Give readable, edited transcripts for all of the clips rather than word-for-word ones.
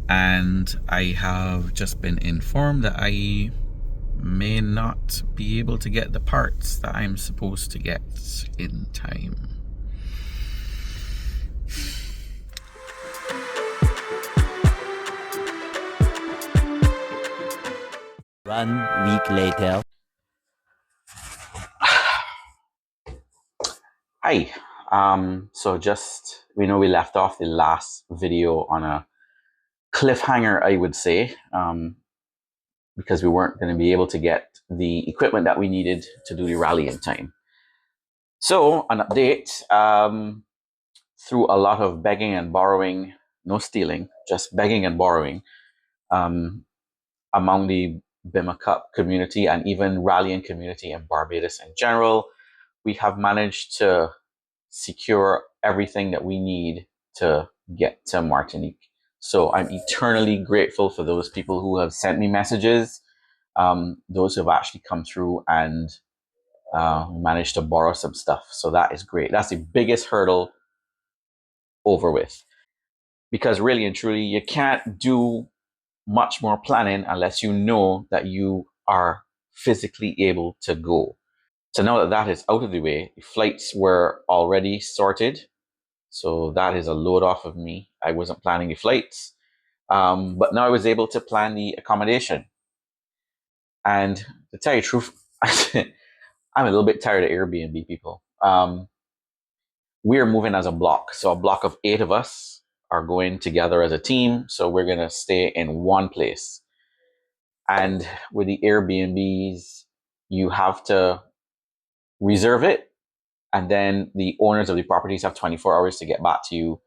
and I have just been informed that I may not be able to get the parts that I'm supposed to get in time. One week later. Hi. So just, we know we left off the last video on a cliffhanger, I would say, because we weren't going to be able to get the equipment that we needed to do the rally in time. So an update, through a lot of begging and borrowing, no stealing, just begging and borrowing, among the Bima Cup community and even rallying community in Barbados in general, we have managed to secure everything that we need to get to Martinique. So I'm eternally grateful for those people who have sent me messages, those who have actually come through and managed to borrow some stuff. So that is great. That's the biggest hurdle over with. Because really and truly, you can't do much more planning unless you know that you are physically able to go. So now that that is out of the way, the flights were already sorted. So that is a load off of me. I wasn't planning the flights, but now I was able to plan the accommodation. And to tell you the truth, I'm a little bit tired of Airbnb people. We're moving as a block. So a block of 8 of us are going together as a team. So we're going to stay in one place. And with the Airbnbs, you have to reserve it. And then the owners of the properties have 24 hours to get back to you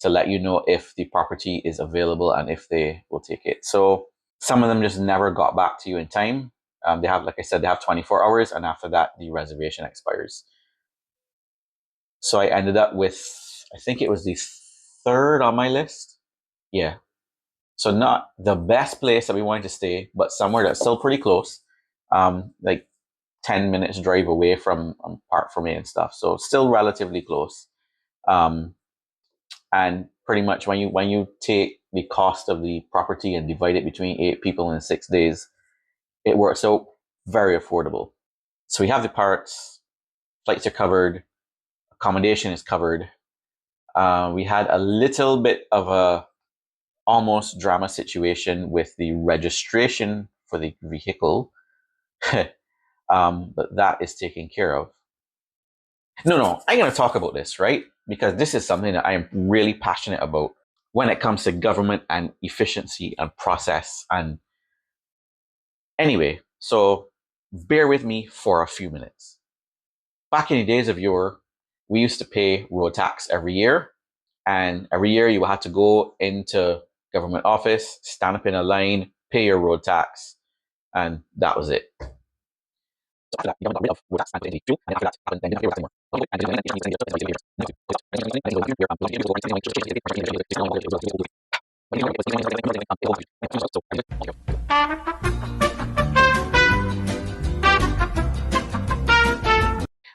to let you know if the property is available and if they will take it. So some of them just never got back to you in time. They have, like I said, they have 24 hours, and after that, the reservation expires. So I ended up with, I think it was the 3rd on my list. Yeah. So not the best place that we wanted to stay, but somewhere that's still pretty close. Like 10 minutes drive away from Park for me and stuff. So still relatively close. And pretty much when you take the cost of the property and divide it between 8 people in 6 days, it works out very affordable. So we have the parts, flights are covered, accommodation is covered. We had a little bit of a almost drama situation with the registration for the vehicle, but that is taken care of. No, I'm going to talk about this, right? Because this is something that I am really passionate about when it comes to government and efficiency and process. And anyway, so bear with me for a few minutes. Back in the days of yore, we used to pay road tax every year. And every year you had to go into government office, stand up in a line, pay your road tax, and that was it. So after that, the government got rid of road tax and put it into 2, and after that happened, then they didn't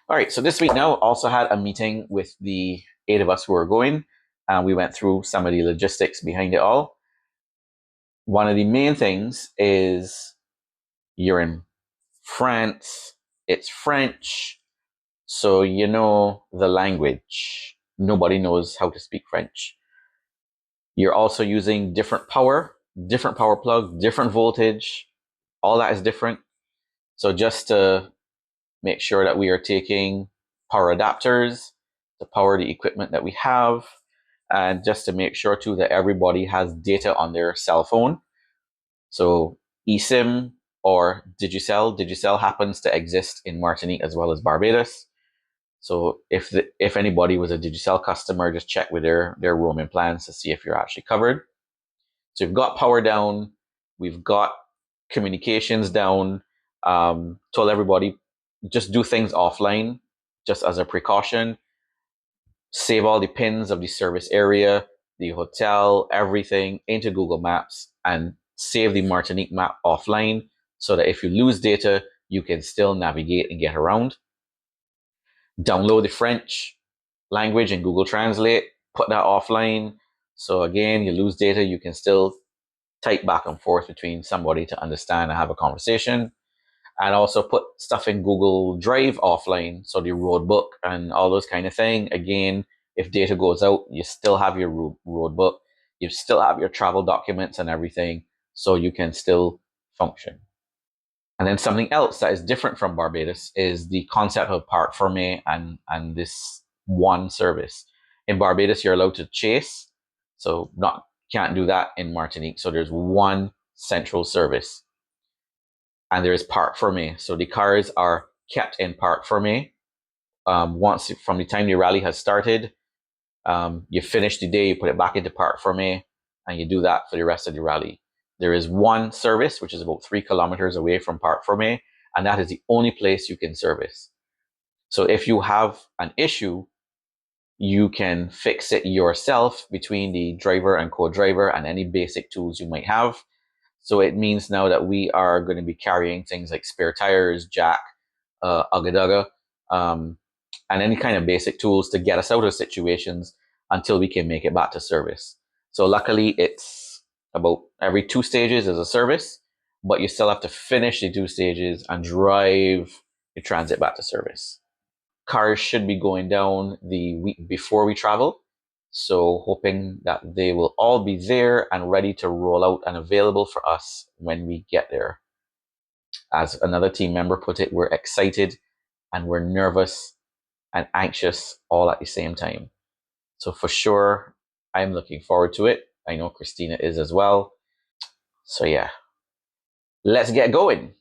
All right, so this week now also had a meeting with the 8 of us who were going, and we went through some of the logistics behind it all. One of the main things is you're in France, it's French, so you know the language. Nobody knows how to speak French. You're also using different power plug, different voltage, all that is different. So just to make sure that we are taking power adapters to power the equipment that we have, and just to make sure too that everybody has data on their cell phone. So eSIM or Digicel. Digicel happens to exist in Martinique as well as Barbados. So if anybody was a Digicel customer, just check with their roaming plans to see if you're actually covered. So we've got power down, we've got communications down. Told everybody just do things offline, just as a precaution. Save all the pins of the service area, the hotel, everything into Google Maps, and save the Martinique map offline so that if you lose data, you can still navigate and get around. Download the French language in Google Translate, put that offline. So again, you lose data, you can still type back and forth between somebody to understand and have a conversation. And also put stuff in Google Drive offline, so the road book and all those kind of thing. Again, if data goes out, you still have your road book, you still have your travel documents and everything, so you can still function. And then something else that is different from Barbados is the concept of part for me and this one service. In Barbados, you're allowed to chase, so not can't do that in Martinique. So there's one central service, and there is part for me. So the cars are kept in part for me. Once from the time the rally has started, you finish the day, you put it back into part for me, and you do that for the rest of the rally. There is one service, which is about 3 kilometers away from part for me, and that is the only place you can service. So if you have an issue, you can fix it yourself between the driver and co-driver and any basic tools you might have. So it means now that we are going to be carrying things like spare tires, jack, ugga and any kind of basic tools to get us out of situations until we can make it back to service. So luckily, it's about every 2 stages is a service, but you still have to finish the 2 stages and drive the transit back to service. Cars should be going down the week before we travel. So hoping that they will all be there and ready to roll out and available for us when we get there. As another team member put it, we're excited and we're nervous and anxious all at the same time. So for sure, I'm looking forward to it. I know Christina is as well. So yeah, let's get going.